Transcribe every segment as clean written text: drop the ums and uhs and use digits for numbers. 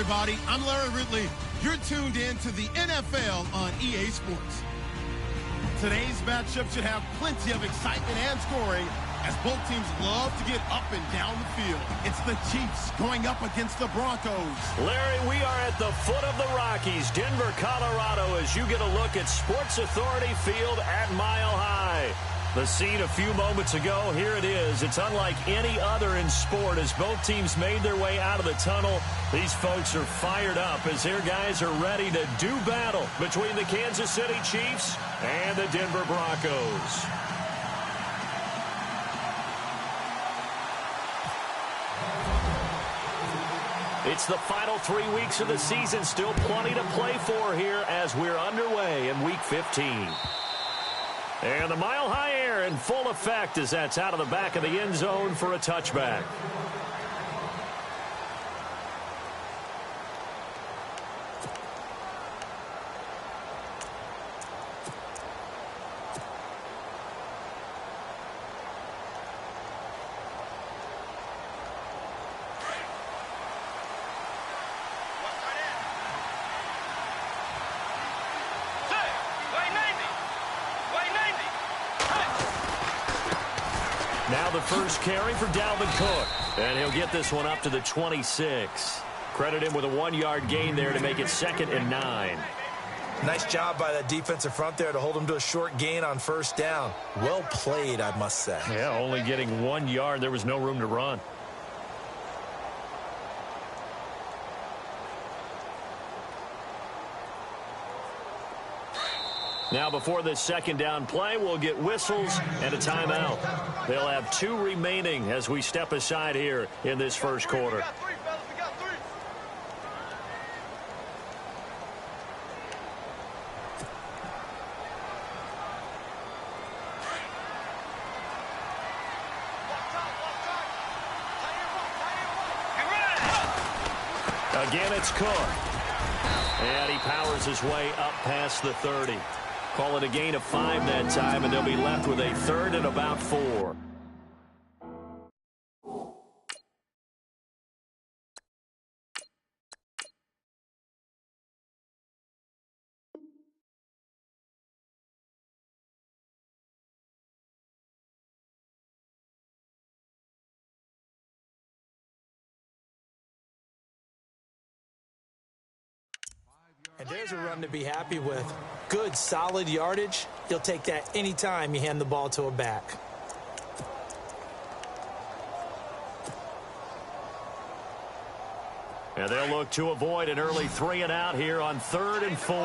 everybody. I'm Larry Ridley. You're tuned in to the NFL on EA Sports. Today's matchup should have plenty of excitement and scoring as both teams love to get up and down the field. It's the Chiefs going up against the Broncos. Larry, we are at the foot of the Rockies, Denver, Colorado, as you get a look at Sports Authority Field at Mile High. The scene a few moments ago, here it is. It's unlike any other in sport as both teams made their way out of the tunnel. These folks are fired up as their guys are ready to do battle between the Kansas City Chiefs and the Denver Broncos. It's the final 3 weeks of the season. Still plenty to play for here as we're underway in Week 15. And the mile-high air in full effect as that's out of the back of the end zone for a touchback. Now the first carry for Dalvin Cook. And he'll get this one up to the 26. Credit him with a 1-yard gain there to make it 2nd and 9. Nice job by that defensive front there to hold him to a short gain on first down. Well played, I must say. Yeah, only getting 1 yard. There was no room to run. Now, before this second down play, we'll get whistles and a timeout. They'll have 2 remaining as we step aside here in this first quarter. Again, it's Cook. And he powers his way up past the 30. Call it a gain of 5 that time, and they'll be left with a 3rd and about 4. And there's a run to be happy with. Good, solid yardage. He'll take that anytime you hand the ball to a back. And they'll look to avoid an early 3 and out here on 3rd and 4.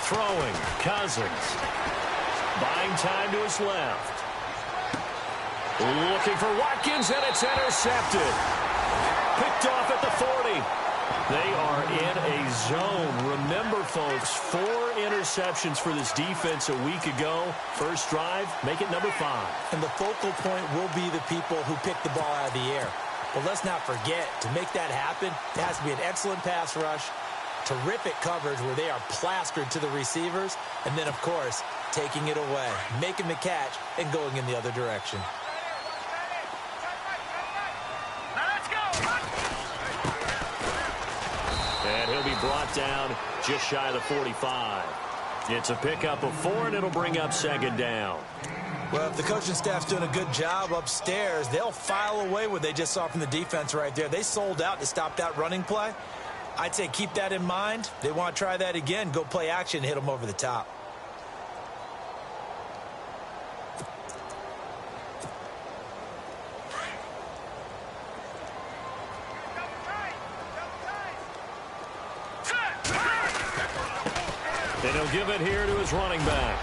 Throwing, Cousins. Buying time to his left. Looking for Watkins, and it's intercepted. Picked off at the 40. They are in a zone. Remember, folks, 4 interceptions for this defense a week ago. First drive, make it number 5. And the focal point will be the people who pick the ball out of the air. But let's not forget, to make that happen, there has to be an excellent pass rush, terrific coverage where they are plastered to the receivers, and then, of course, taking it away, making the catch, and going in the other direction. And he'll be brought down just shy of the 45. It's a pickup of 4, and it'll bring up 2nd down. Well, if the coaching staff's doing a good job upstairs, they'll file away what they just saw from the defense right there. They sold out to stop that running play. I'd say keep that in mind. They want to try that again. Go play action, hit them over the top. And he'll give it here to his running back.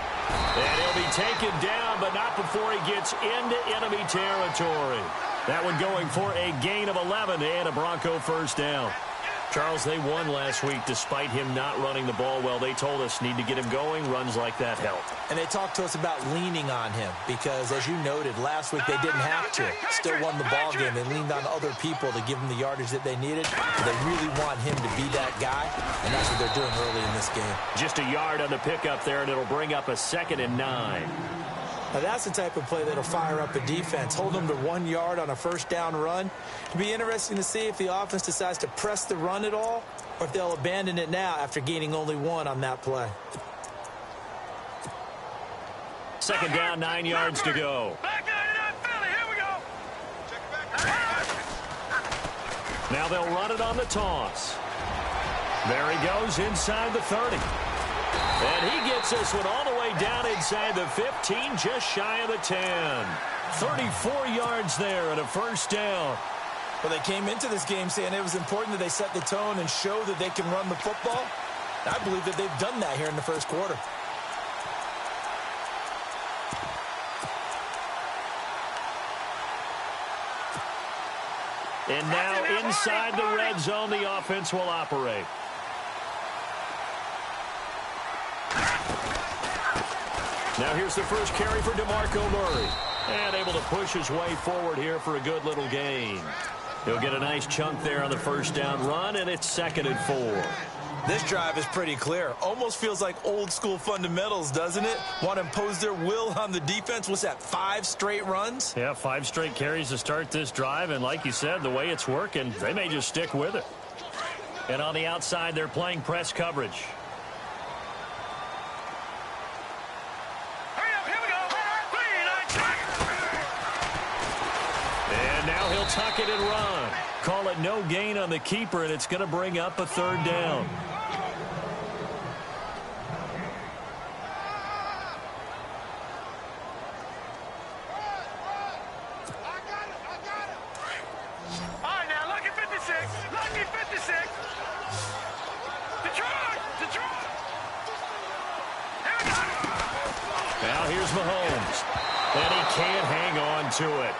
And he'll be taken down, but not before he gets into enemy territory. That one going for a gain of 11 and a Bronco first down. Charles, they won last week despite him not running the ball well. They told us need to get him going. Runs like that help. And they talked to us about leaning on him because, as you noted, last week they didn't have to. Still won the ball game. They leaned on other people to give them the yardage that they needed. They really want him to be that guy, and that's what they're doing early in this game. Just a yard on the pickup there, and it'll bring up a 2nd and 9. Now, that's the type of play that'll fire up a defense. Hold them to 1 yard on a first down run. It'll be interesting to see if the offense decides to press the run at all, or if they'll abandon it now after gaining only 1 on that play. Second down, 9 yards to go. Now they'll run it on the toss. There he goes inside the 30. And he gets this one all the way down inside the 15, just shy of the 10. 34 yards there and a first down. Well, they came into this game saying it was important that they set the tone and show that they can run the football. I believe that they've done that here in the first quarter. And now inside the red zone, the offense will operate. Now here's the first carry for DeMarco Murray. And able to push his way forward here for a good little gain. He'll get a nice chunk there on the first down run, and it's 2nd and 4. This drive is pretty clear. Almost feels like old school fundamentals, doesn't it? Want to impose their will on the defense. What's that, 5 straight runs? Yeah, 5 straight carries to start this drive, and like you said, the way it's working, they may just stick with it. And on the outside, they're playing press coverage. And now he'll tuck it and run. Call it no gain on the keeper, and it's going to bring up a 3rd down. Now here's Mahomes. And he can't hang on to it.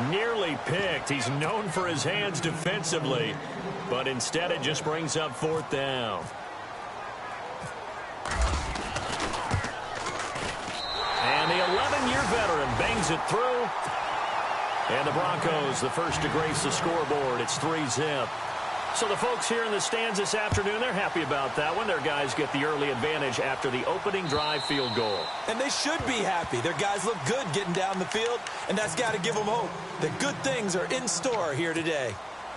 Nearly picked. He's known for his hands defensively, but instead it just brings up 4th down. And the 11-year veteran bangs it through. And the Broncos, the first to grace the scoreboard. It's 3-zip. So the folks here in the stands this afternoon, they're happy about that one. Their guys get the early advantage after the opening drive field goal. And they should be happy. Their guys look good getting down the field, and that's got to give them hope that good things are in store here today.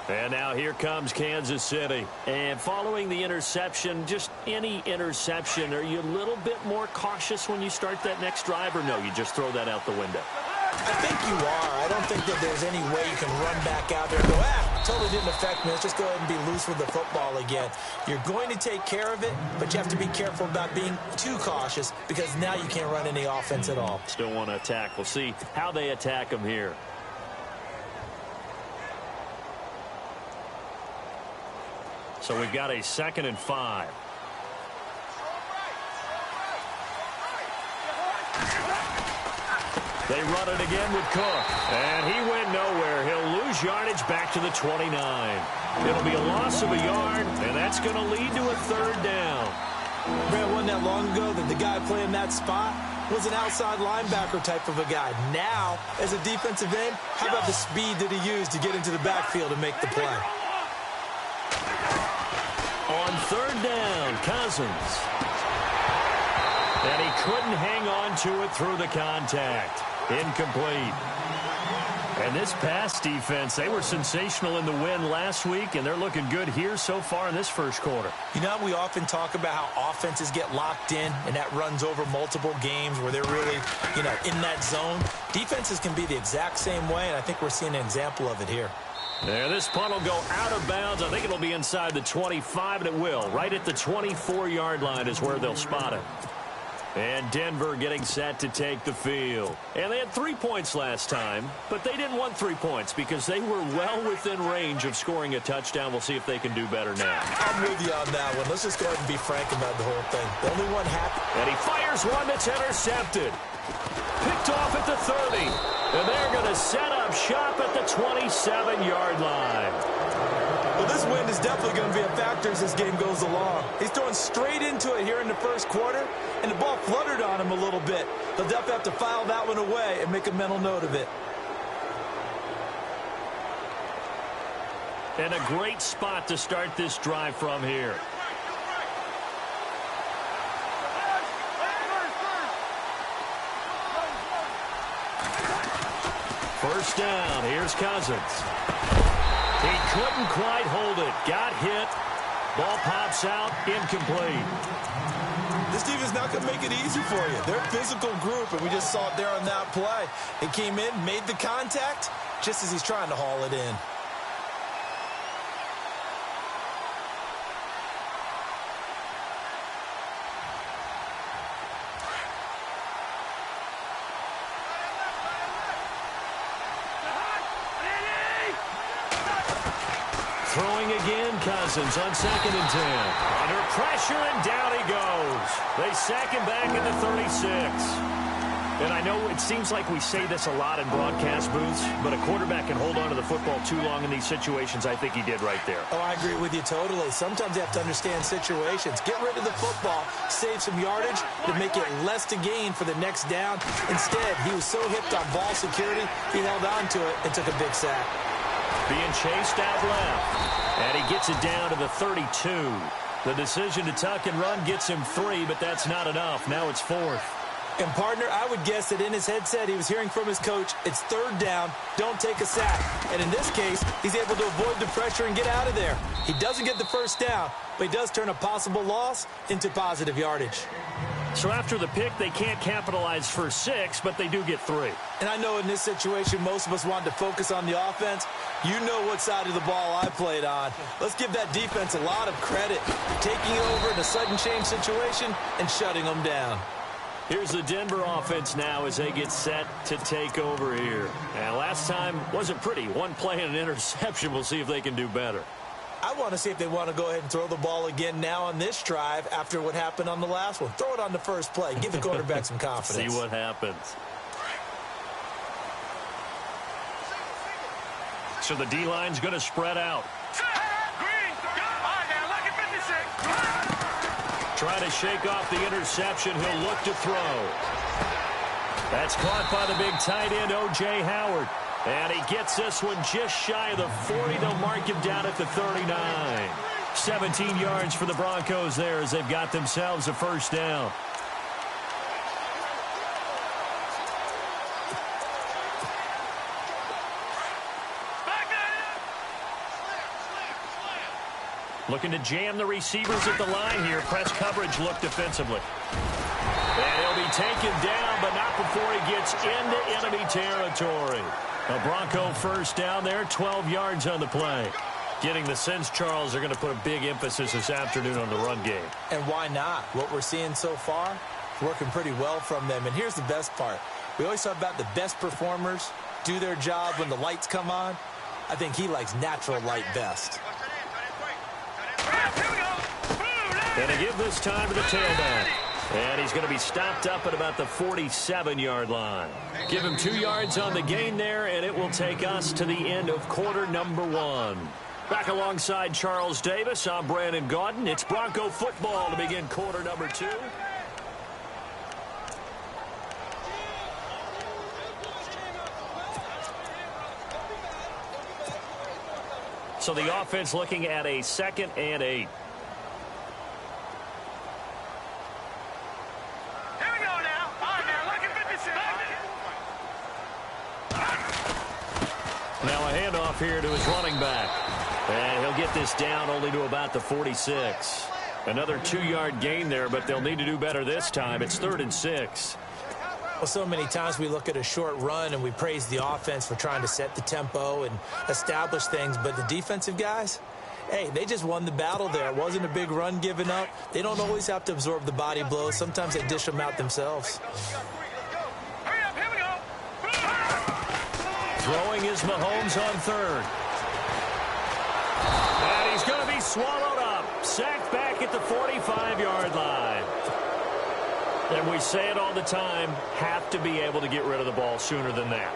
And now here comes Kansas City. And following the interception, just any interception, are you a little bit more cautious when you start that next drive, or no, you just throw that out the window? I think you are. I don't think that there's any way you can run back out there and go, totally didn't affect me. Let's just go ahead and be loose with the football again. You're going to take care of it, but you have to be careful about being too cautious because now you can't run any offense at all. Still want to attack. We'll see how they attack them here. So we've got a 2nd and 5. They run it again with Cook. And he went nowhere. He'll lose yardage back to the 29. It'll be a loss of a yard, and that's going to lead to a 3rd down. Man, wasn't that long ago that the guy playing that spot was an outside linebacker type of a guy. Now, as a defensive end, how about the speed that he used to get into the backfield and make the play? On 3rd down, Cousins. And he couldn't hang on to it through the contact. Incomplete. And this pass defense, they were sensational in the win last week, and they're looking good here so far in this first quarter. You know, we often talk about how offenses get locked in, and that runs over multiple games where they're really, in that zone. Defenses can be the exact same way, and I think we're seeing an example of it here. There, this punt will go out of bounds. I think it'll be inside the 25, and it will. Right at the 24-yard line is where they'll spot it. And Denver getting set to take the field. And they had 3 points last time, but they didn't want 3 points because they were well within range of scoring a touchdown. We'll see if they can do better now. I'm with you on that one. Let's just go ahead and be frank about the whole thing. The only one happy. And he fires one that's intercepted. Picked off at the 30. And they're going to set up shop at the 27-yard line. Well, this win is definitely going to be a factor as this game goes along. He's throwing straight into it here in the first quarter, and the ball fluttered on him a little bit. He'll definitely have to file that one away and make a mental note of it. And a great spot to start this drive from here. First down. Here's Cousins. He couldn't quite hold it. Got hit. Ball pops out. Incomplete. This defense not going to make it easy for you. They're a physical group, and we just saw it there on that play. He came in, made the contact, just as he's trying to haul it in. Throwing again, Cousins on 2nd and 10. Under pressure, and down he goes. They sack him back at the 36. And I know it seems like we say this a lot in broadcast booths, but a quarterback can hold on to the football too long in these situations. I think he did right there. Oh, I agree with you totally. Sometimes you have to understand situations. Get rid of the football, save some yardage to make it less to gain for the next down. Instead, he was so hipped on ball security, he held on to it and took a big sack. Being chased out left, and he gets it down to the 32. The decision to tuck and run gets him 3, but that's not enough. Now it's 4th. And, partner, I would guess that in his headset he was hearing from his coach, it's 3rd down, don't take a sack. And in this case, he's able to avoid the pressure and get out of there. He doesn't get the first down, but he does turn a possible loss into positive yardage. So after the pick, they can't capitalize for 6, but they do get 3. And I know in this situation, most of us want to focus on the offense. You know what side of the ball I played on. Let's give that defense a lot of credit, taking over in a sudden change situation and shutting them down. Here's the Denver offense now as they get set to take over here. And last time wasn't pretty. One play and an interception. We'll see if they can do better. I want to see if they want to go ahead and throw the ball again now on this drive after what happened on the last one. Throw it on the first play. Give the quarterback some confidence. See what happens. So the D-line's going to spread out. Try to shake off the interception. He'll look to throw. That's caught by the big tight end, O.J. Howard. And he gets this one just shy of the 40. They'll mark him down at the 39. 17 yards for the Broncos there as they've got themselves a first down. Looking to jam the receivers at the line here. Press coverage look defensively. And he'll be taken down, but not before he gets into enemy territory. A Bronco first down there, 12 yards on the play. Getting the sense, Charles, are going to put a big emphasis this afternoon on the run game. And why not? What we're seeing so far is working pretty well from them. And here's the best part. We always talk about the best performers do their job when the lights come on. I think he likes natural light best. And a give this time to the tailback. And he's going to be stopped up at about the 47-yard line. Give him 2 yards on the gain there, and it will take us to the end of quarter number 1. Back alongside Charles Davis, I'm Brandon Gaudin. It's Bronco football to begin quarter number 2. So the offense looking at a 2nd and 8. Now a handoff here to his running back. And he'll get this down only to about the 46. Another 2-yard gain there, but they'll need to do better this time. It's 3rd and 6. Well, so many times we look at a short run and we praise the offense for trying to set the tempo and establish things. But the defensive guys, hey, they just won the battle there. It wasn't a big run given up. They don't always have to absorb the body blows. Sometimes they dish them out themselves. Throwing is Mahomes on 3rd. And he's going to be swallowed up. Sacked back at the 45-yard line. And we say it all the time, have to be able to get rid of the ball sooner than that.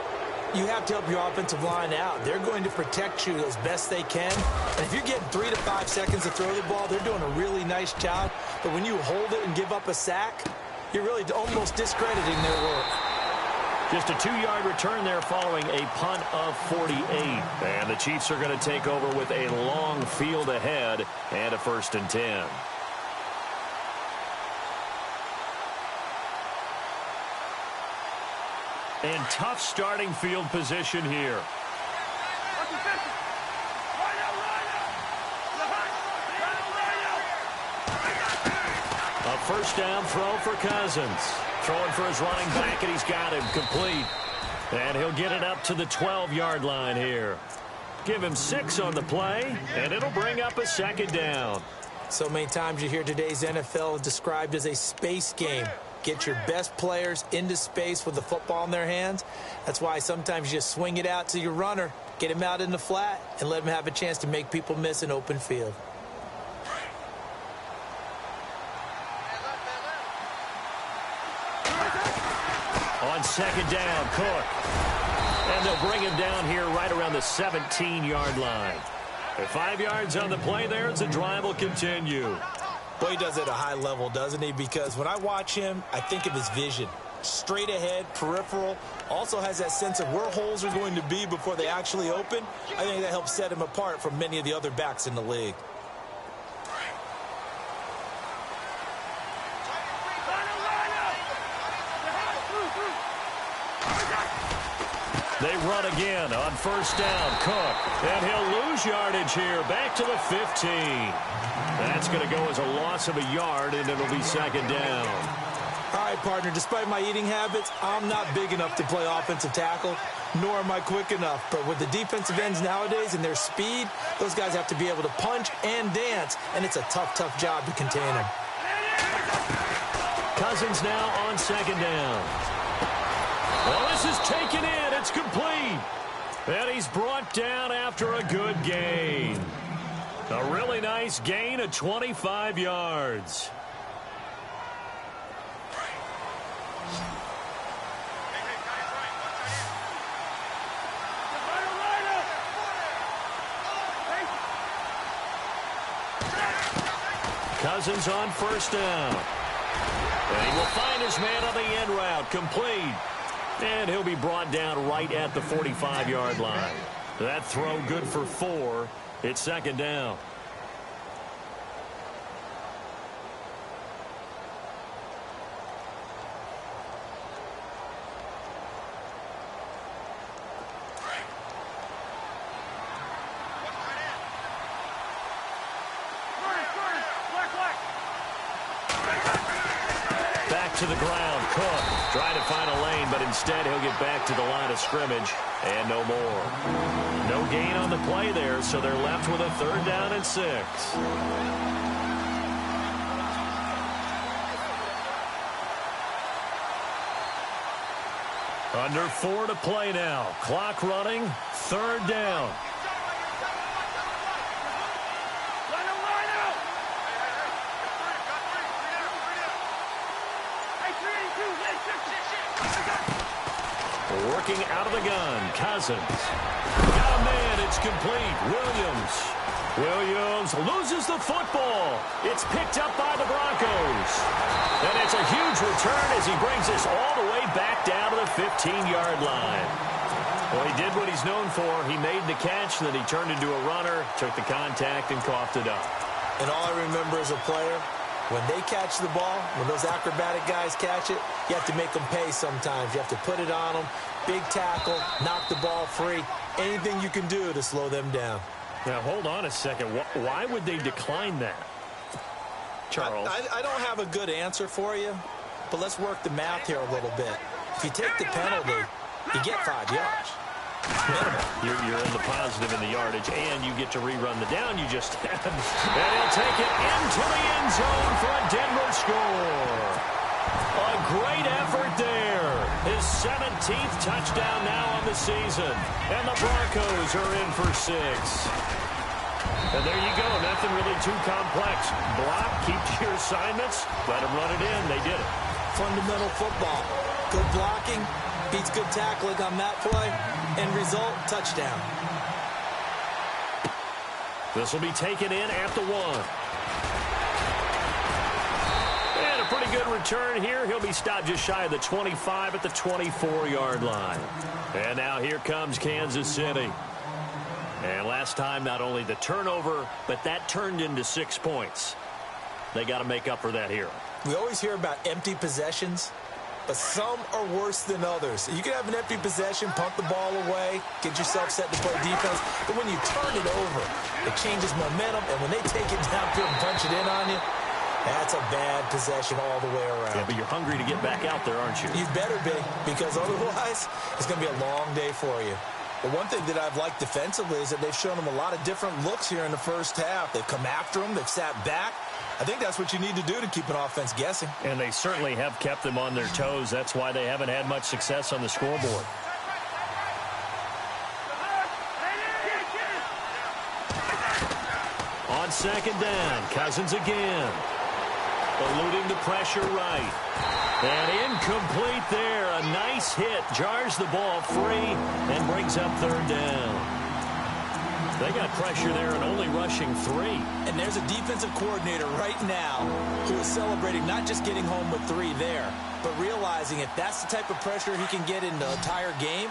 You have to help your offensive line out. They're going to protect you as best they can. And if you're getting 3 to 5 seconds to throw the ball, they're doing a really nice job. But when you hold it and give up a sack, you're really almost discrediting their work. Just a 2-yard return there following a punt of 48. And the Chiefs are going to take over with a long field ahead and a 1st and 10. And tough starting field position here. A first down throw for Cousins. Throwing for his running back, and he's got him complete. And he'll get it up to the 12-yard line here. Give him 6 on the play, and it'll bring up a second down. So many times you hear today's NFL described as a space game. Get your best players into space with the football in their hands. That's why sometimes you just swing it out to your runner, get him out in the flat, and let him have a chance to make people miss an open field. On second down, Cook. And they'll bring him down here right around the 17-yard line. 5 yards on the play there as the drive will continue. Boy, he does it at a high level, doesn't he? Because when I watch him, I think of his vision. Straight ahead, peripheral. Also has that sense of where holes are going to be before they actually open. I think that helps set him apart from many of the other backs in the league. They run again on first down. Cook. And he'll lose yardage here. Back to the 15. That's going to go as a loss of a yard, and it'll be second down. All right, partner, despite my eating habits, I'm not big enough to play offensive tackle, nor am I quick enough. But with the defensive ends nowadays and their speed, those guys have to be able to punch and dance, and it's a tough, tough job to contain them. Cousins now on second down. Well, this is taken in. It's complete. And he's brought down after a good gain. A really nice gain of 25 yards. Cousins on first down. And he will find his man on the end route. Complete. And he'll be brought down right at the 45-yard line. That throw good for 4. It's second down. Back to the ground. Cook trying to find a lane, but instead he'll get back to the line of scrimmage and no more. No gain on the play there, so they're left with a third down and 6. Under 4 to play now. Clock running. Third down. Working out of the gun. Cousins. Got a man. It's complete. Williams loses the football. It's picked up by the Broncos. And it's a huge return as he brings us all the way back down to the 15-yard line. Well, he did what he's known for. He made the catch, then he turned into a runner, took the contact, and coughed it up. And all I remember as a player, when they catch the ball, when those acrobatic guys catch it, you have to make them pay sometimes. You have to put it on them. Big tackle, knock the ball free. Anything you can do to slow them down. Now, hold on a second. Why would they decline that? Charles? I don't have a good answer for you, but let's work the math here a little bit. If you take the penalty, you get 5 yards. You're in the positive in the yardage, and you get to rerun the down you just had. And he'll take it into the end zone for a Denver score. A great effort there. His 17th touchdown now on the season. And the Broncos are in for 6. And there you go. Nothing really too complex. Block, keep to your assignments, let them run it in. They did it. Fundamental football. Good blocking, beats good tackling on that play. End result, touchdown. This will be taken in at the 1. And a pretty good return here. He'll be stopped just shy of the 25 at the 24-yard line. And now here comes Kansas City. And last time, not only the turnover, but that turned into 6 points. They got to make up for that here. We always hear about empty possessions. but some are worse than others. You can have an empty possession, pump the ball away, get yourself set to play defense, but when you turn it over, it changes momentum, and when they take it downfield and punch it in on you, that's a bad possession all the way around. Yeah, but you're hungry to get back out there, aren't you? You better be, because otherwise, it's going to be a long day for you. But one thing that I've liked defensively is that they've shown them a lot of different looks here in the first half. They've come after them. They've sat back. I think that's what you need to do to keep an offense guessing. And they certainly have kept them on their toes. That's why they haven't had much success on the scoreboard. On second down, Cousins again. Eluding the pressure right. And incomplete there. A nice hit. Jars the ball free and brings up third down. They got pressure there and only rushing 3. And there's a defensive coordinator right now who is celebrating not just getting home with 3 there, but realizing if that's the type of pressure he can get in the entire game,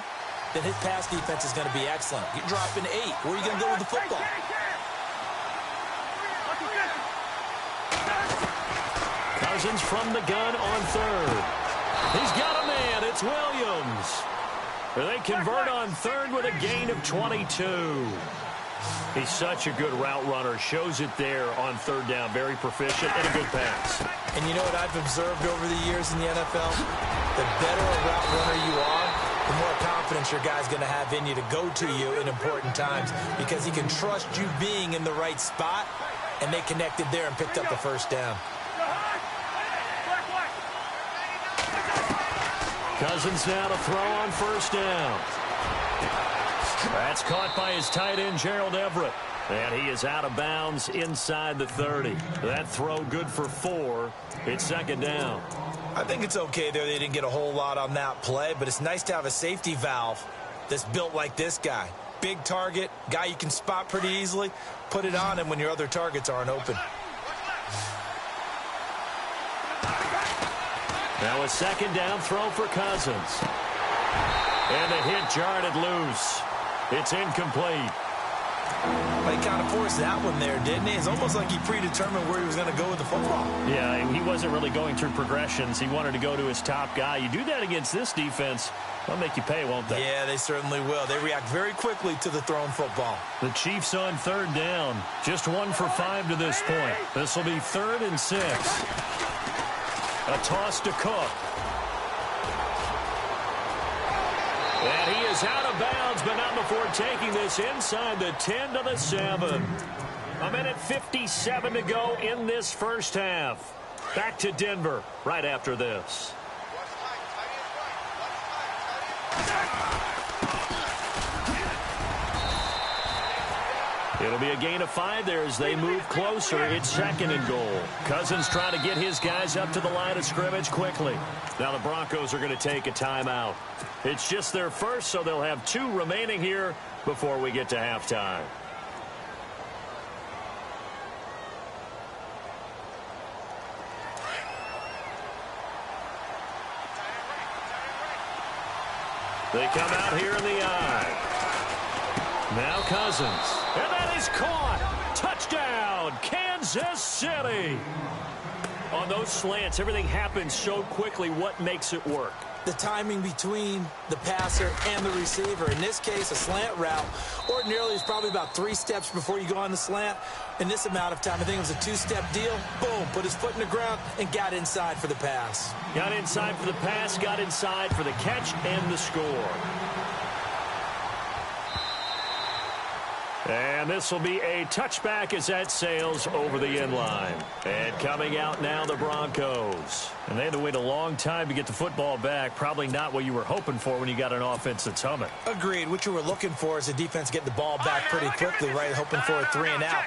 then his pass defense is going to be excellent. You're dropping 8. Where are you going to go with the football? Cousins from the gun on third. He's got a man. It's Williams. They convert on third with a gain of 22. He's such a good route runner. Shows it there on third down. Very proficient and a good pass. And you know what I've observed over the years in the NFL? The better a route runner you are, the more confidence your guy's going to have in you to go to you in important times because he can trust you being in the right spot, and they connected there and picked up the first down. Cousins now to throw on first down. That's caught by his tight end, Gerald Everett. And he is out of bounds inside the 30. That throw good for 4. It's second down. I think it's okay there. They didn't get a whole lot on that play, but it's nice to have a safety valve that's built like this guy. Big target, guy you can spot pretty easily. Put it on him when your other targets aren't open. Now a second down throw for Cousins. And the hit jarred it loose. It's incomplete. But he kind of forced that one there, didn't he? It's almost like he predetermined where he was going to go with the football. Yeah, he wasn't really going through progressions. He wanted to go to his top guy. You do that against this defense, they'll make you pay, won't they? Yeah, they certainly will. They react very quickly to the thrown football. The Chiefs on third down. Just 1 for 5 to this point. This will be 3rd and 6. A toss to Cook. And he is out of bounds, but not before taking this inside the 10 to the 7. 1:57 to go in this first half. Back to Denver right after this. It'll be a gain of 5 there as they move closer. It's 2nd and goal. Cousins trying to get his guys up to the line of scrimmage quickly. Now the Broncos are going to take a timeout. It's just their first, so they'll have 2 remaining here before we get to halftime. They come out here in the eye. Now Cousins. And that is caught. Touchdown, Kansas City. On those slants, everything happens so quickly. What makes it work? The timing between the passer and the receiver. In this case, a slant route ordinarily is probably about 3 steps before you go on the slant. In this amount of time, I think it was a 2-step deal. Boom, put his foot in the ground and got inside for the pass. Got inside for the pass, got inside for the catch and the score. And this will be a touchback as that sails over the end line. And coming out now, the Broncos. And they had to wait a long time to get the football back. Probably not what you were hoping for when you got an offense that's humming. Agreed. What you were looking for is the defense getting the ball back pretty quickly, right? Hoping for a 3 and out.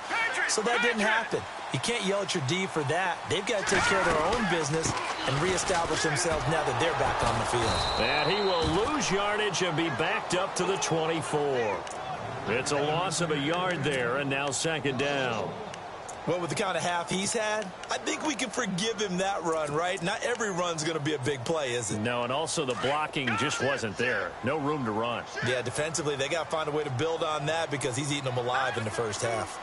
So that didn't happen. You can't yell at your D for that. They've got to take care of their own business and reestablish themselves now that they're back on the field. And he will lose yardage and be backed up to the 24. It's a loss of a yard there, and now 2nd down. Well, with the kind of half he's had, I think we can forgive him that run, right? Not every run's going to be a big play, is it? No, and also the blocking just wasn't there. No room to run. Yeah, defensively, they got to find a way to build on that because he's eating them alive in the first half.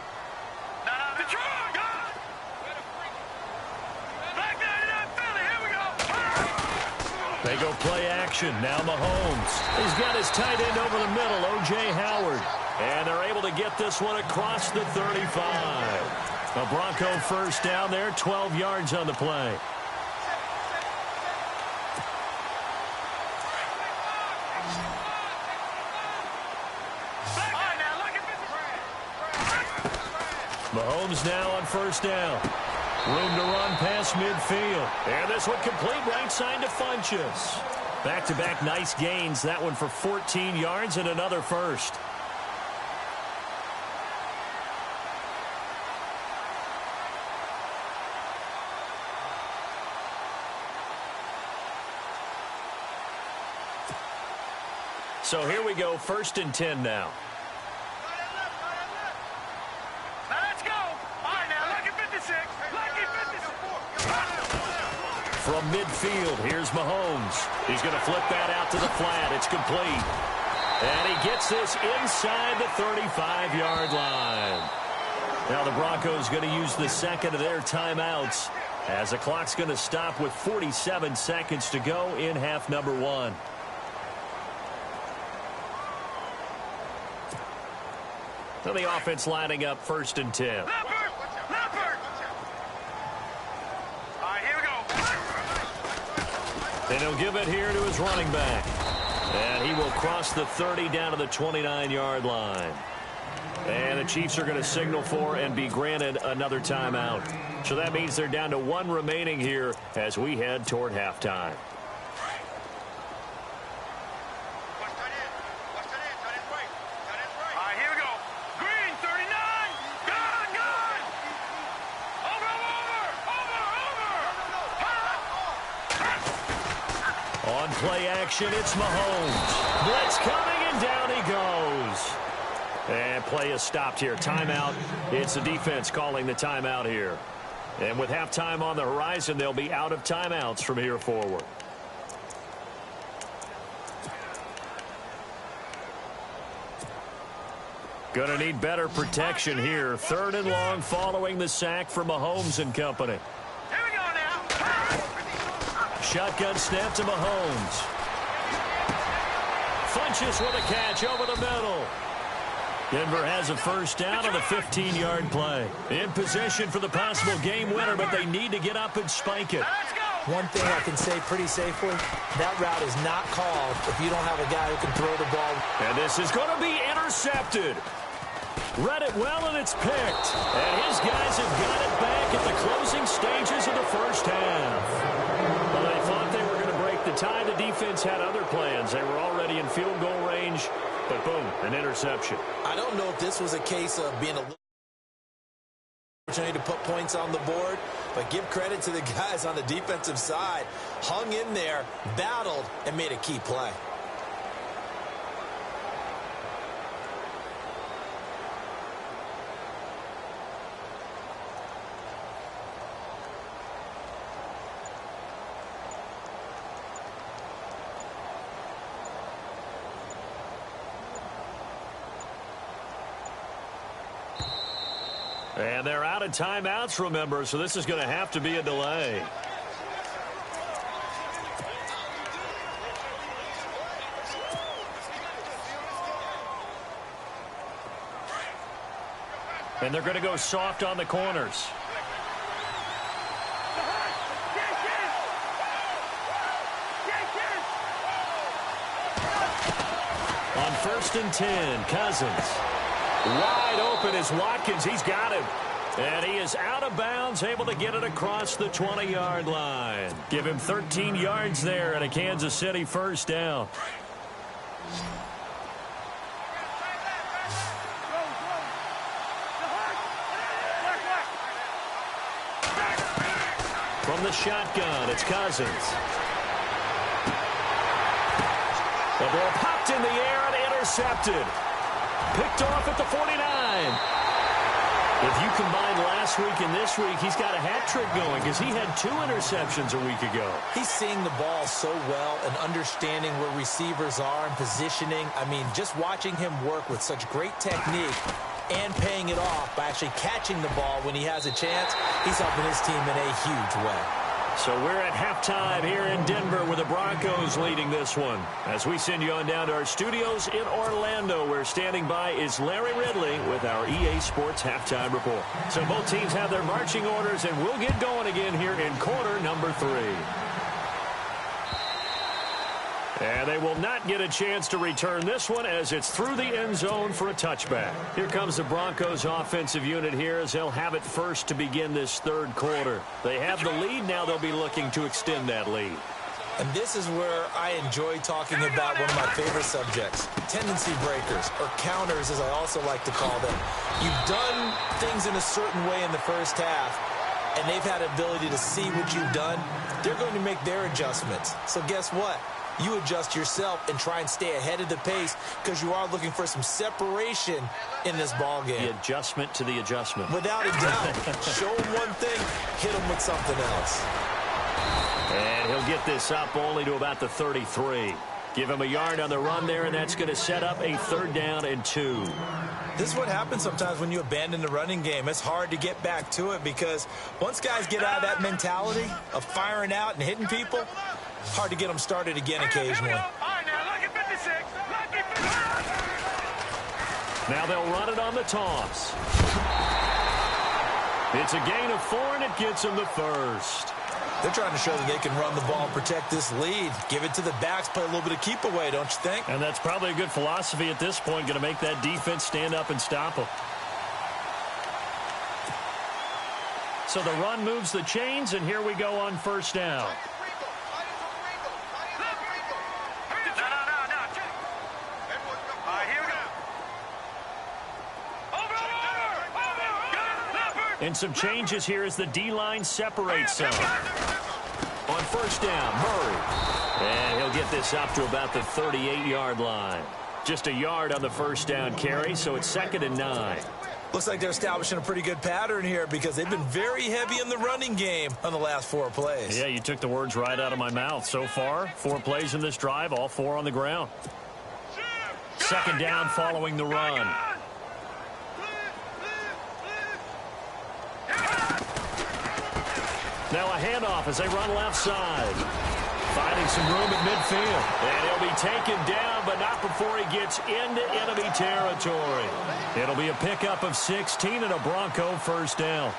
They go play action. Now Mahomes. He's got his tight end over the middle, O.J. Howard. And they're able to get this one across the 35. A Bronco first down there, 12 yards on the play. Mahomes now on first down. Room to run past midfield. And this one complete right side to Funchess. Back-to-back nice gains. That one for 14 yards and another first. So here we go, 1st and 10 now. From midfield, here's Mahomes. He's going to flip that out to the flat. It's complete. And he gets this inside the 35-yard line. Now the Broncos going to use the second of their timeouts as the clock's going to stop with 47 seconds to go in half number 1. So the offense lining up 1st and 10. And he'll give it here to his running back. And he will cross the 30 down to the 29-yard line. And the Chiefs are going to signal for and be granted another timeout. So that means they're down to 1 remaining here as we head toward halftime. On play action, it's Mahomes. Blitz coming, and down he goes. And play is stopped here. Timeout. It's the defense calling the timeout here. And with halftime on the horizon, they'll be out of timeouts from here forward. Gonna need better protection here. 3rd and long following the sack for Mahomes and company. Shotgun snap to Mahomes. Funchess with a catch over the middle. Denver has a first down on the 15-yard play. In position for the possible game winner, but they need to get up and spike it. One thing I can say pretty safely, that route is not called if you don't have a guy who can throw the ball. And this is going to be intercepted. Read it well, and it's picked. And his guys have got it back at the closing stages of the first half. Well, they thought they were going to break the tie. The defense had other plans. They were already in field goal range, but boom, an interception. I don't know if this was a case of being a little opportunity to put points on the board, but give credit to the guys on the defensive side. Hung in there, battled, and made a key play. And they're out of timeouts, remember, so this is going to have to be a delay. And they're going to go soft on the corners. On 1st and 10, Cousins. Wide open is Watkins. He's got him. And he is out of bounds, able to get it across the 20-yard line. Give him 13 yards there and a Kansas City first down. From the shotgun, it's Cousins. The ball popped in the air and intercepted. Picked off at the 49. If you combine last week and this week, he's got a hat trick going because he had 2 interceptions a week ago. He's seeing the ball so well and understanding where receivers are and positioning. I mean, just watching him work with such great technique and paying it off by actually catching the ball when he has a chance, he's helping his team in a huge way. So we're at halftime here in Denver with the Broncos leading this one. As we send you on down to our studios in Orlando, where standing by is Larry Ridley with our EA Sports Halftime Report. So both teams have their marching orders, and we'll get going again here in quarter number 3. And they will not get a chance to return this one as it's through the end zone for a touchback. Here comes the Broncos offensive unit here as they'll have it first to begin this third quarter. They have the lead. Now they'll be looking to extend that lead. And this is where I enjoy talking about one of my favorite subjects, tendency breakers, or counters as I also like to call them. You've done things in a certain way in the first half, and they've had ability to see what you've done. They're going to make their adjustments. So guess what? You adjust yourself and try and stay ahead of the pace because you are looking for some separation in this ball game. The adjustment to the adjustment. Without a doubt. Show him one thing, hit him with something else. And he'll get this up only to about the 33. Give him a yard on the run there, and that's going to set up a 3rd down and 2. This is what happens sometimes when you abandon the running game. It's hard to get back to it because once guys get out of that mentality of firing out and hitting people, hard to get them started again occasionally. Now they'll run it on the toss. It's a gain of 4, and it gets them the first. They're trying to show that they can run the ball and protect this lead. Give it to the backs, play a little bit of keep away, don't you think? And that's probably a good philosophy at this point, going to make that defense stand up and stop them. So the run moves the chains, and here we go on 1st down. And some changes here as the D-line separates some. On 1st down, Murray. And he'll get this up to about the 38-yard line. Just a yard on the 1st down carry, so it's 2nd and 9. Looks like they're establishing a pretty good pattern here because they've been very heavy in the running game on the last 4 plays. Yeah, you took the words right out of my mouth. So far, 4 plays in this drive, all 4 on the ground. 2nd down following the run. Now a handoff as they run left side. Finding some room at midfield. And he'll be taken down, but not before he gets into enemy territory. It'll be a pickup of 16 and a Bronco 1st down.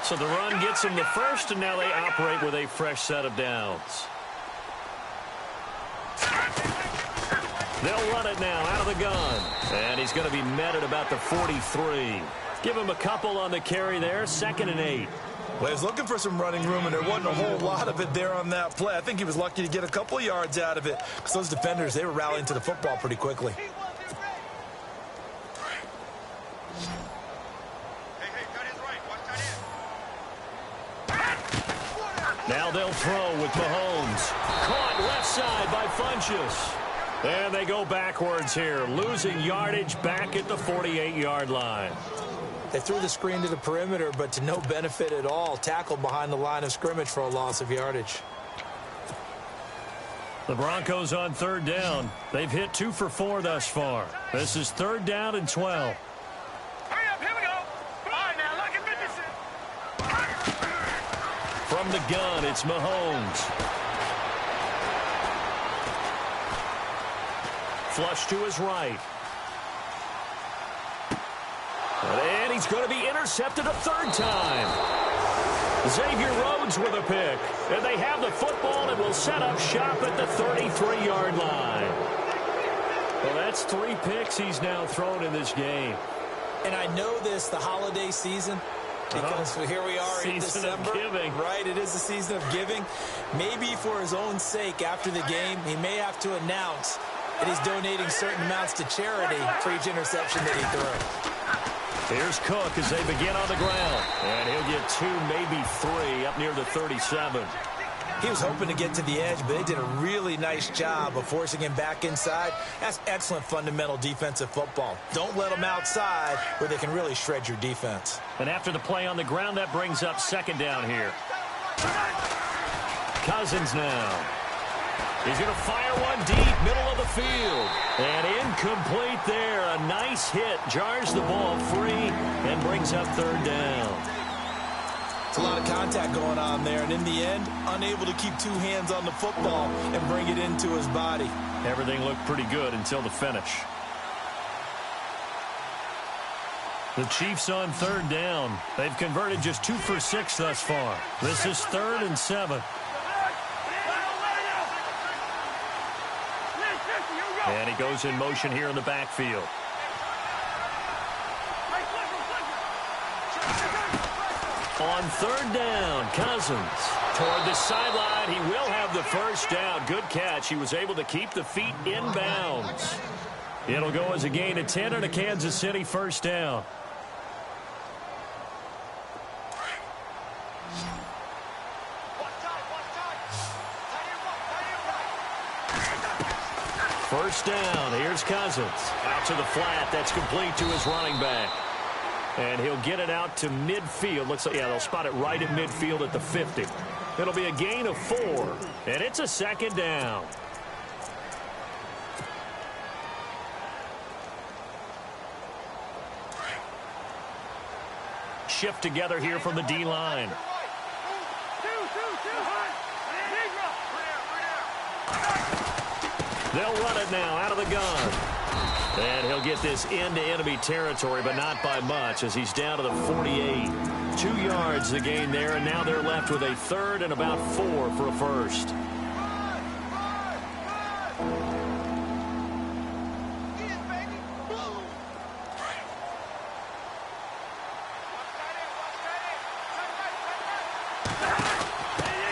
So the run gets him the first, and now they operate with a fresh set of downs. They'll run it now out of the gun. And he's going to be met at about the 43. Give him a couple on the carry there. 2nd and 8. Well, he was looking for some running room, and there wasn't a whole lot of it there on that play. I think he was lucky to get a couple of yards out of it because those defenders, they were rallying to the football pretty quickly. Now they'll throw with Mahomes. Caught left side by Funchess. And they go backwards here, losing yardage back at the 48-yard line. They threw the screen to the perimeter, but to no benefit at all. Tackled behind the line of scrimmage for a loss of yardage. The Broncos on 3rd down. They've hit 2 for 4 thus far. This is 3rd down and 12. Hurry up, here we go. All right, now, look at this. From the gun, it's Mahomes. Flush to his right. And he's going to be intercepted a 3rd time. Xavier Rhodes with a pick. And they have the football and will set up shop at the 33-yard line. Well, that's 3 picks he's now thrown in this game. And I know this, the holiday season, because here we are in December. Season of giving. Right, it is the season of giving. Maybe for his own sake after the game, he may have to announce that he's donating certain amounts to charity for each interception that he threw. Here's Cook as they begin on the ground. And he'll get 2, maybe 3 up near the 37. He was hoping to get to the edge, but they did a really nice job of forcing him back inside. That's excellent fundamental defensive football. Don't let them outside where they can really shred your defense. And after the play on the ground, that brings up 2nd down here. Cousins now. He's going to fire one deep, middle of the field. And incomplete there. A nice hit. Jars the ball free and brings up third down. It's a lot of contact going on there. And in the end, unable to keep two hands on the football and bring it into his body. Everything looked pretty good until the finish. The Chiefs on third down. They've converted just 2 for 6 thus far. This is 3rd and 7. And he goes in motion here in the backfield. On third down, Cousins toward the sideline. He will have the first down. Good catch. He was able to keep the feet in bounds. It'll go as a gain of 10 and a Kansas City first down. First down. Here's Cousins. Out to the flat. That's complete to his running back. And he'll get it out to midfield. Looks like, yeah, they'll spot it right at midfield at the 50. It'll be a gain of 4. And it's a second down. Shift together here from the D-line. They'll run it now out of the gun. And he'll get this into enemy territory, but not by much as he's down to the 48. 2 yards the gain there, and now they're left with a 3rd and about 4 for a first.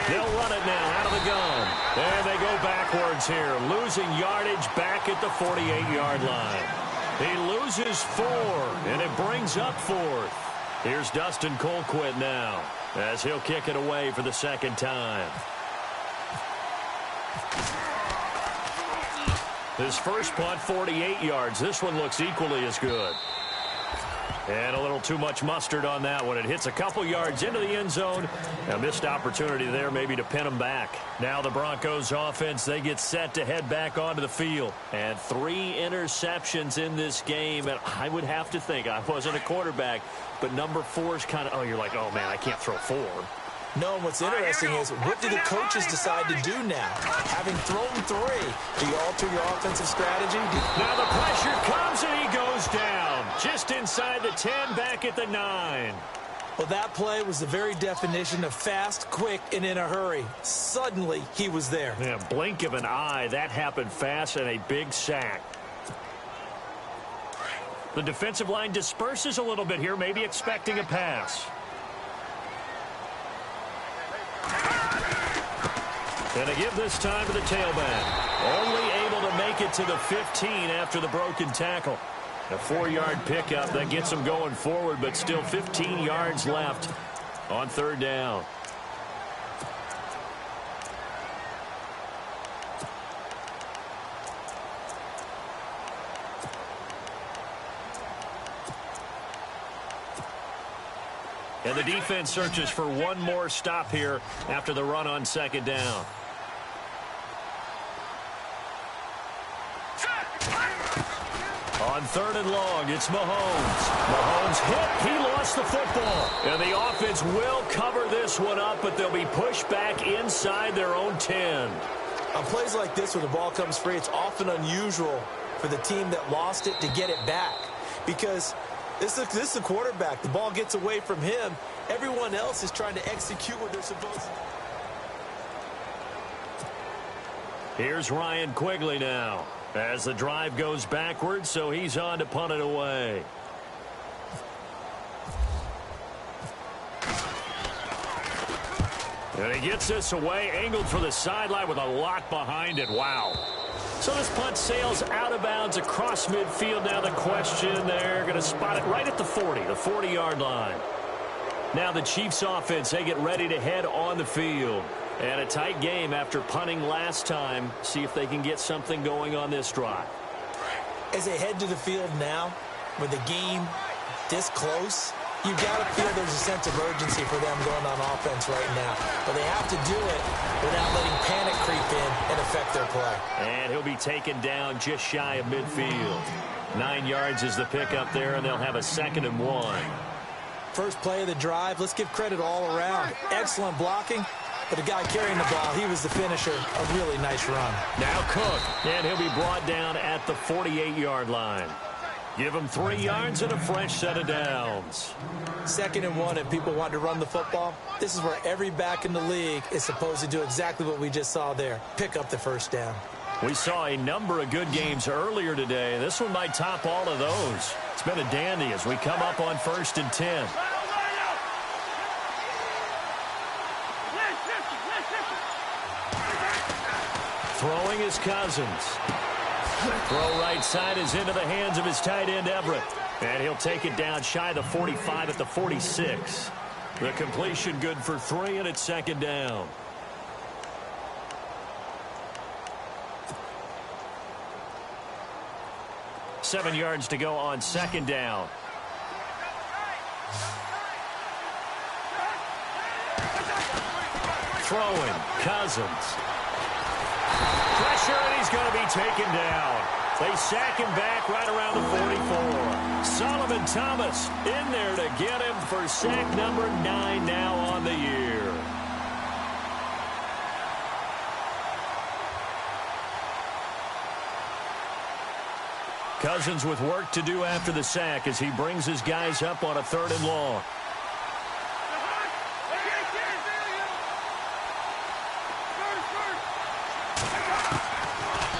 They'll run it now out of the gun. And they go backwards here, losing yardage back at the 48-yard line. He loses 4, and it brings up 4th. Here's Dustin Colquitt now, as he'll kick it away for the second time. His first punt, 48 yards. This one looks equally as good. And a little too much mustard on that one. It hits a couple yards into the end zone. A missed opportunity there maybe to pin them back. Now the Broncos offense, they get set to head back onto the field. And 3 interceptions in this game. And I would have to think, I wasn't a quarterback, but number 4 is kind of, oh, you're like, oh, man, I can't throw 4. No, what's interesting is, what do the coaches decide to do now? Having thrown 3, do you alter your offensive strategy? Now the pressure comes and he goes down. Just inside the 10, back at the 9. Well, that play was the very definition of fast, quick, and in a hurry. Suddenly, he was there. Yeah, blink of an eye. That happened fast and a big sack. The defensive line disperses a little bit here, maybe expecting a pass. And they give this time to the tailback. Only able to make it to the 15 after the broken tackle. A 4-yard pickup that gets them going forward, but still 15 yards left on third down. And the defense searches for one more stop here after the run on second down. On third and long, it's Mahomes. Mahomes hit. He lost the football. And the offense will cover this one up, but they'll be pushed back inside their own 10. On plays like this where the ball comes free, it's often unusual for the team that lost it to get it back. Because this is the quarterback. The ball gets away from him. Everyone else is trying to execute what they're supposed to do. Here's Ryan Quigley now, as the drive goes backwards, so he's on to punt it away. And he gets this away, angled for the sideline with a lot behind it. Wow. So this punt sails out of bounds across midfield. Now the question, they're going to spot it right at the 40, the 40-yard line. Now the Chiefs offense, they get ready to head on the field. And a tight game after punting last time. See if they can get something going on this drive. As they head to the field now, with the game this close, You got to feel there's a sense of urgency for them going on offense right now. But they have to do it without letting panic creep in and affect their play. And he'll be taken down just shy of midfield. 9 yards is the pickup there, and they'll have a 2nd and 1. First play of the drive, let's give credit all around. Excellent blocking, but the guy carrying the ball, he was the finisher. A really nice run. Now Cook, and he'll be brought down at the 48-yard line. Give him 3 yards and a fresh set of downs. 2nd and 1, if people want to run the football, this is where every back in the league is supposed to do exactly what we just saw there. Pick up the first down. We saw a number of good games earlier today. This one might top all of those. It's been a dandy as we come up on 1st and 10. Throwing is Cousins. Throw right side is into the hands of his tight end, Everett. And he'll take it down shy of the 45 at the 46. The completion good for 3, and it's 2nd down. Seven yards to go on 2nd down. Throwing, Cousins. Pressure, and he's going to be taken down. They sack him back right around the 44. Solomon Thomas in there to get him for sack number 9 now on the year. Cousins with work to do after the sack as he brings his guys up on a 3rd and long.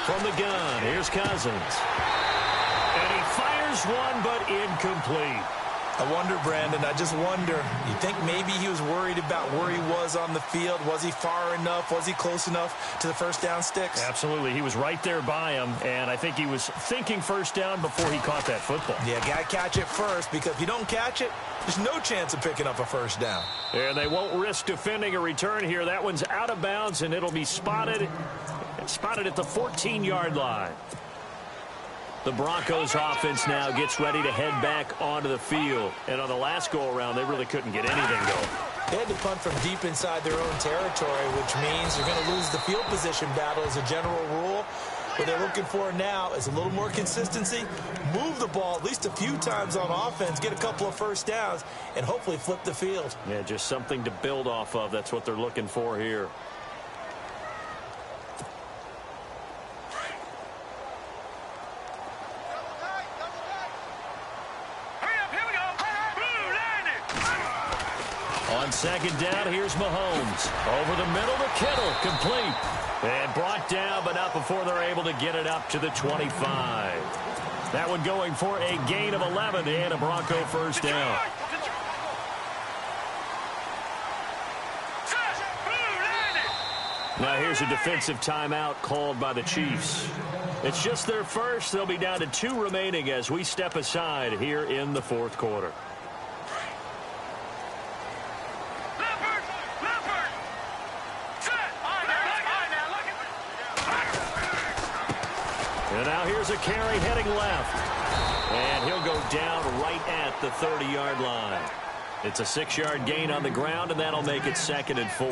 From the gun, here's Cousins. And he fires one, but incomplete. I wonder, Brandon, I just wonder, you think maybe he was worried about where he was on the field? Was he far enough? Was he close enough to the first down sticks? Absolutely. He was right there by him, and I think he was thinking first down before he caught that football. Yeah, got to catch it first, because if you don't catch it, there's no chance of picking up a first down. And they won't risk defending a return here. That one's out of bounds, and it'll be spotted at the 14-yard line. The Broncos offense now gets ready to head back onto the field. And on the last go-around, they really couldn't get anything going. They had to punt from deep inside their own territory, which means they're going to lose the field position battle as a general rule. What they're looking for now is a little more consistency, move the ball at least a few times on offense, get a couple of first downs, and hopefully flip the field. Yeah, just something to build off of. That's what they're looking for here. On 2nd down, here's Mahomes. Over the middle to Kittle, complete. And brought down, but not before they're able to get it up to the 25. That one going for a gain of 11 and a Bronco first down. Now here's a defensive timeout called by the Chiefs. It's just their first. They'll be down to 2 remaining as we step aside here in the 4th quarter. And now here's a carry heading left. And he'll go down right at the 30-yard line. It's a 6-yard gain on the ground, and that'll make it 2nd and 4.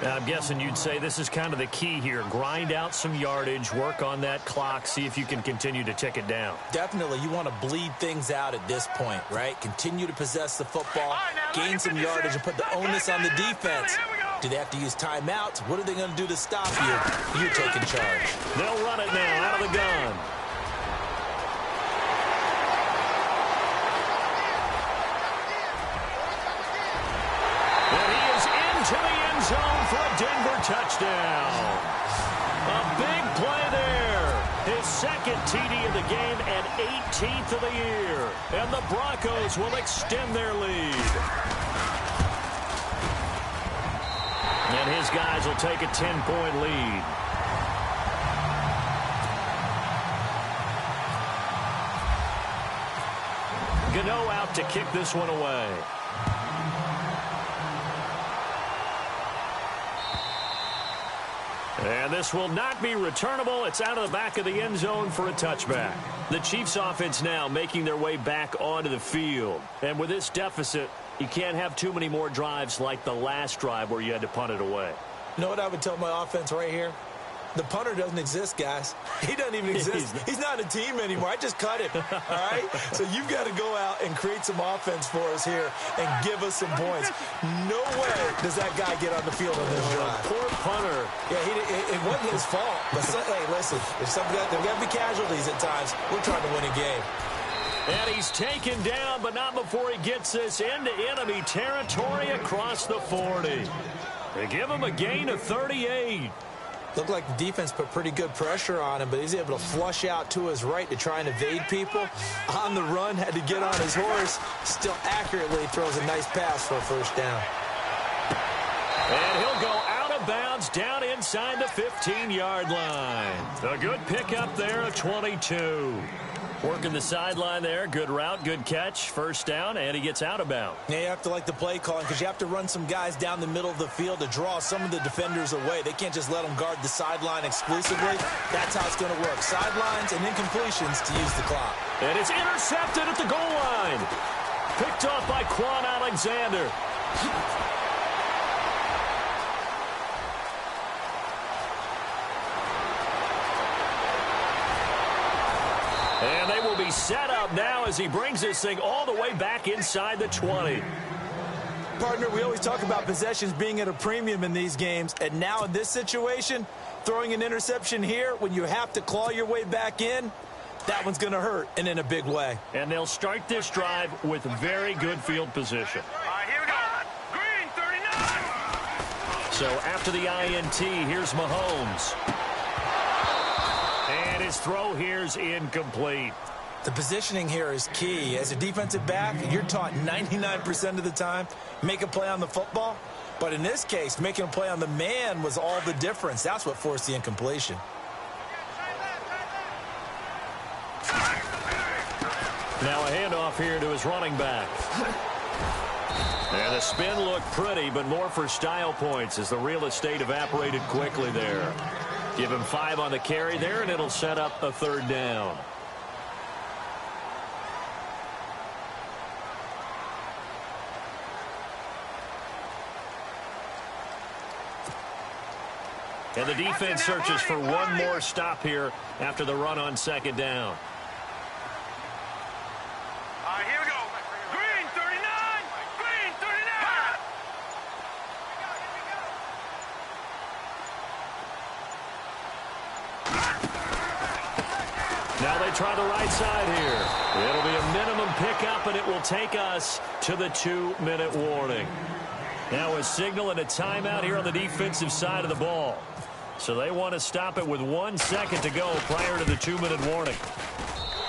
Now, I'm guessing you'd say this is kind of the key here. Grind out some yardage, work on that clock, see if you can continue to tick it down. Definitely. You want to bleed things out at this point, right? Continue to possess the football, gain some yardage, and put the onus on the defense. Do they have to use timeouts? What are they going to do to stop you? You're taking charge. They'll run it now out of the gun. And he is into the end zone for a Denver touchdown. A big play there. His 2nd TD of the game and 18th of the year. And the Broncos will extend their lead. And his guys will take a 10-point lead. Gano out to kick this one away. And this will not be returnable. It's out of the back of the end zone for a touchback. The Chiefs offense now making their way back onto the field. And with this deficit, you can't have too many more drives like the last drive where you had to punt it away. You know what I would tell my offense right here? The punter doesn't exist, guys. He doesn't even exist. He's not a team anymore. I just cut him, all right? So you've got to go out and create some offense for us here and give us some points. No way does that guy get on the field on this drive. Poor punter. Yeah, it wasn't his fault. But, hey, listen, there's got to be casualties at times. We're trying to win a game. And he's taken down, but not before he gets this into enemy territory across the 40. They give him a gain of 38. Looked like the defense put pretty good pressure on him, but he's able to flush out to his right to try and evade people. On the run, had to get on his horse. Still accurately throws a nice pass for a first down. And he'll go out of bounds down inside the 15-yard line. A good pickup there, a 22. Working the sideline there. Good route, good catch. First down, and he gets out of bounds. Yeah, you have to like the play calling because you have to run some guys down the middle of the field to draw some of the defenders away. They can't just let them guard the sideline exclusively. That's how it's going to work. Sidelines and incompletions to use the clock. And it's intercepted at the goal line. Picked off by Quan Alexander. And they will be set up now as he brings this thing all the way back inside the 20. Partner, we always talk about possessions being at a premium in these games. And now in this situation, throwing an interception here when you have to claw your way back in, that one's going to hurt, and in a big way. And they'll start this drive with very good field position. All right, here we go. Green, 39. So after the INT, here's Mahomes. And his throw here's incomplete. The positioning here is key. As a defensive back, you're taught 99% of the time, make a play on the football. But in this case, making a play on the man was all the difference. That's what forced the incompletion. Now a handoff here to his running back. And the spin looked pretty, but more for style points as the real estate evaporated quickly there. Give him 5 on the carry there, and it'll set up a third down. And the defense searches for one more stop here after the run on second down. All right, here we go. Green, 39. Green, 39. Now they try the right side here. It'll be a minimum pickup, and it will take us to the 2-minute warning. Now a signal and a timeout here on the defensive side of the ball. So they want to stop it with 1 second to go prior to the 2-minute warning.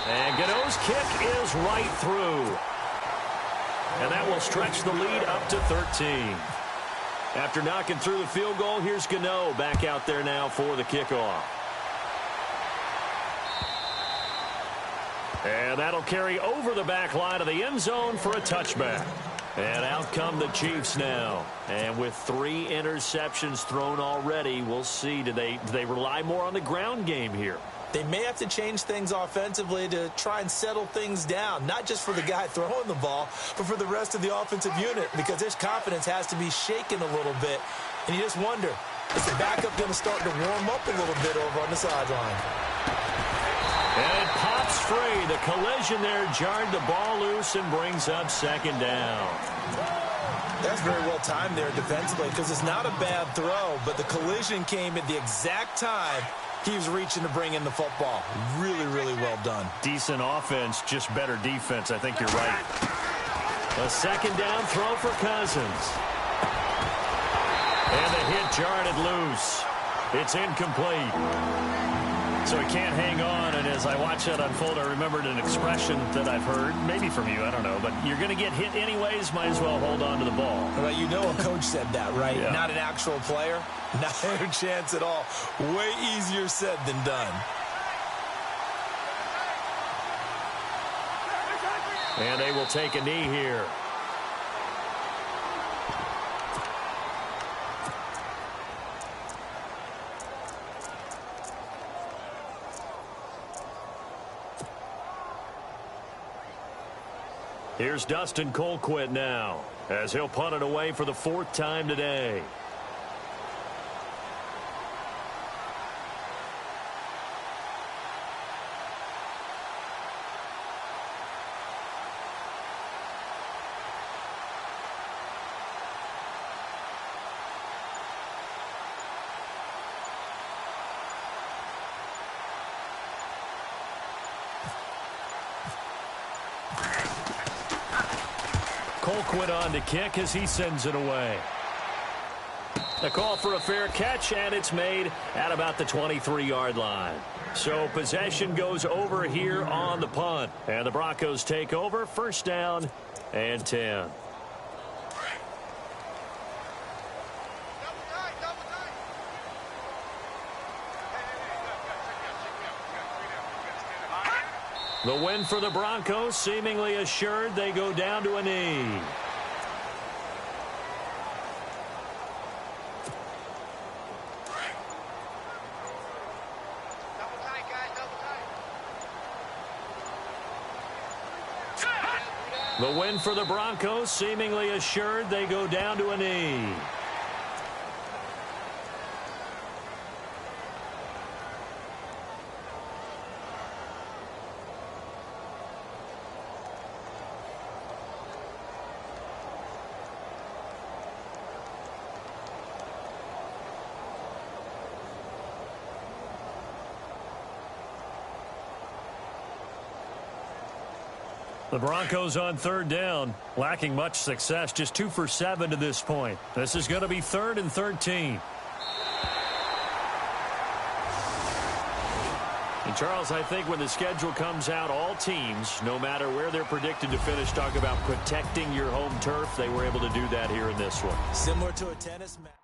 And Gano's kick is right through. And that will stretch the lead up to 13. After knocking through the field goal, here's Gano back out there now for the kickoff. And that'll carry over the back line of the end zone for a touchback. And out come the Chiefs now. And with 3 interceptions thrown already, we'll see. Do they rely more on the ground game here? They may have to change things offensively to try and settle things down, not just for the guy throwing the ball, but for the rest of the offensive unit, because his confidence has to be shaken a little bit. And you just wonder, is the backup going to start to warm up a little bit over on the sideline? And it pops free. The collision there jarred the ball loose and brings up second down. That's very well timed there defensively because it's not a bad throw, but the collision came at the exact time he was reaching to bring in the football. Really, really well done. Decent offense, just better defense. I think you're right. A second down throw for Cousins. And the hit jarred it loose. It's incomplete. So he can't hang on, and as I watch that unfold, I remembered an expression that I've heard, maybe from you, I don't know, but you're going to get hit anyways, might as well hold on to the ball. Well, you know a coach said that, right? Yeah. Not an actual player. Not a chance at all. Way easier said than done. And they will take a knee here. Here's Dustin Colquitt now, as he'll punt it away for the 4th time today. Colquitt on to kick as he sends it away. A call for a fair catch, and it's made at about the 23-yard line. So possession goes over here on the punt. And the Broncos take over, 1st down and 10. The win for the Broncos, seemingly assured. They go down to a knee. The win for the Broncos, seemingly assured. They go down to a knee. The Broncos on 3rd down, lacking much success, just 2 for 7 to this point. This is going to be 3rd and 13. And Charles, I think when the schedule comes out, all teams, no matter where they're predicted to finish, talk about protecting your home turf. They were able to do that here in this one. Similar to a tennis match.